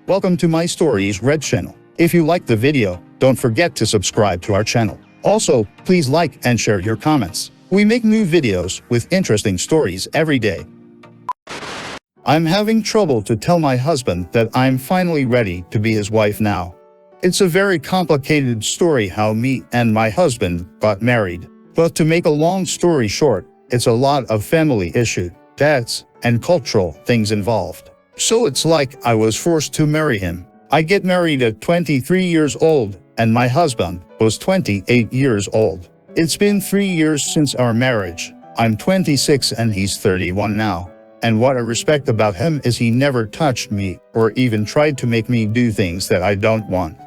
Welcome to my stories Red channel. If you like the video, don't forget to subscribe to our channel. Also, please like and share your comments. We make new videos with interesting stories every day. I'm having trouble to tell my husband that I'm finally ready to be his wife now. It's a very complicated story how me and my husband got married. But to make a long story short, it's a lot of family issue, debts, and cultural things involved. So it's like I was forced to marry him. I get married at 23 years old, and my husband was 28 years old. It's been 3 years since our marriage. I'm 26 and he's 31 now. And what I respect about him is he never touched me or even tried to make me do things that I don't want.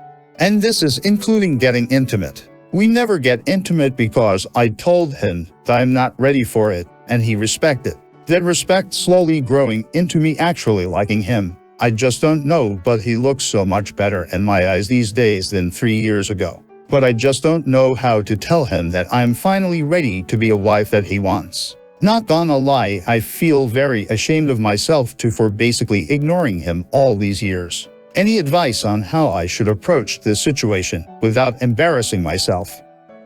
And this is including getting intimate. We never get intimate because I told him that I'm not ready for it, and he respected. That respect slowly growing into me actually liking him. I just don't know, but he looks so much better in my eyes these days than 3 years ago. But I just don't know how to tell him that I'm finally ready to be a wife that he wants. Not gonna lie, I feel very ashamed of myself for basically ignoring him all these years. Any advice on how I should approach this situation without embarrassing myself?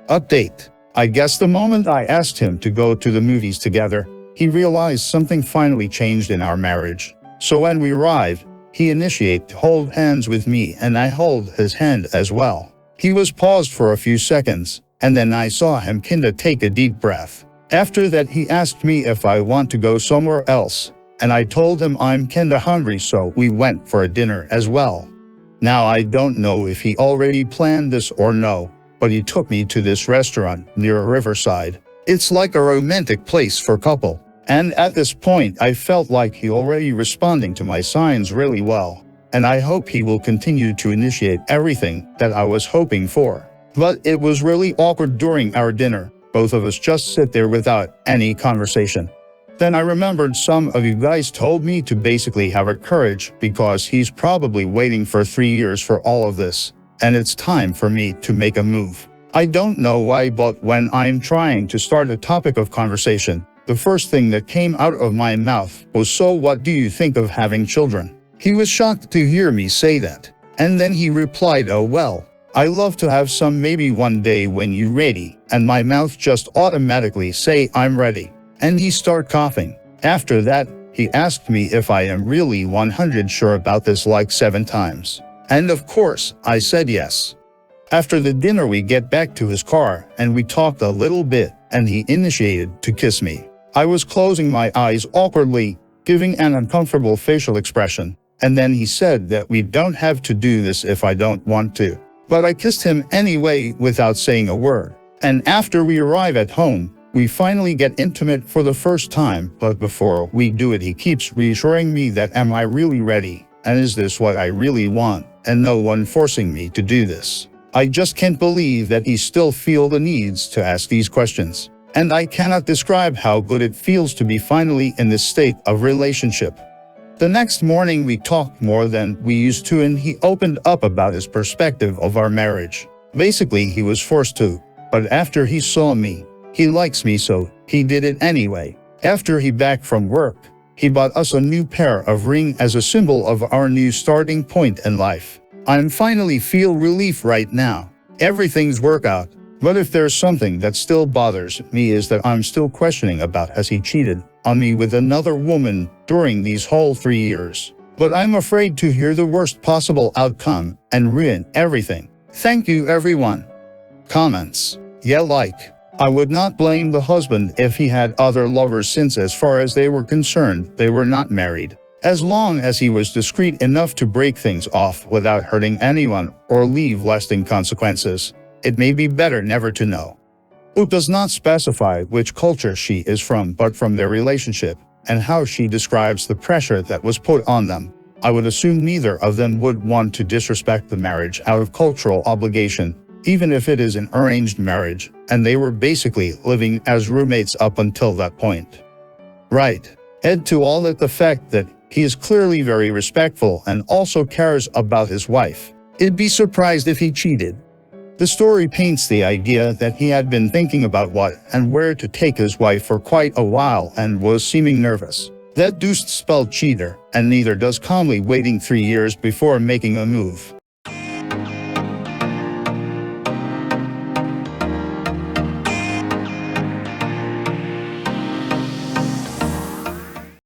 Update. I guess the moment I asked him to go to the movies together, he realized something finally changed in our marriage. So when we arrived, he initiated to hold hands with me and I hold his hand as well. He was paused for a few seconds, and then I saw him kinda take a deep breath. After that he asked me if I want to go somewhere else, and I told him I'm kinda hungry, so we went for a dinner as well. Now I don't know if he already planned this or no, but he took me to this restaurant near a riverside. It's like a romantic place for couple. And at this point I felt like he already responding to my signs really well. And I hope he will continue to initiate everything that I was hoping for. But it was really awkward during our dinner. Both of us just sit there without any conversation. Then I remembered some of you guys told me to basically have a courage because he's probably waiting for 3 years for all of this. And it's time for me to make a move. I don't know why, but when I'm trying to start a topic of conversation, the first thing that came out of my mouth was, "So what do you think of having children?" He was shocked to hear me say that. And then he replied, "Oh well, I love to have some, maybe one day when you're ready." And my mouth just automatically say, "I'm ready." And he started coughing. After that, he asked me if I am really 100 sure about this like 7 times. And of course, I said yes. After the dinner we get back to his car and we talked a little bit and he initiated to kiss me. I was closing my eyes awkwardly, giving an uncomfortable facial expression. And then he said that we don't have to do this if I don't want to. But I kissed him anyway without saying a word. And after we arrive at home, we finally get intimate for the first time, but before we do it he keeps reassuring me that am I really ready? And is this what I really want? And no one forcing me to do this. I just can't believe that he still feel the needs to ask these questions. And I cannot describe how good it feels to be finally in this state of relationship. The next morning we talked more than we used to and he opened up about his perspective of our marriage. Basically he was forced to, but after he saw me, he likes me so he did it anyway. After he back from work, he bought us a new pair of ring as a symbol of our new starting point in life. I'm finally feel relief right now. Everything's work out. But if there's something that still bothers me is that I'm still questioning about has he cheated on me with another woman during these whole 3 years. But I'm afraid to hear the worst possible outcome and ruin everything. Thank you everyone. Comments. Yeah, like. I would not blame the husband if he had other lovers since as far as they were concerned, they were not married. As long as he was discreet enough to break things off without hurting anyone or leave lasting consequences. It may be better never to know. It does not specify which culture she is from, but from their relationship, and how she describes the pressure that was put on them. I would assume neither of them would want to disrespect the marriage out of cultural obligation, even if it is an arranged marriage, and they were basically living as roommates up until that point. Right. Add to all that the fact that he is clearly very respectful and also cares about his wife. I'd be surprised if he cheated. The story paints the idea that he had been thinking about what and where to take his wife for quite a while and was seeming nervous. That doesn't spell cheater, and neither does calmly waiting 3 years before making a move.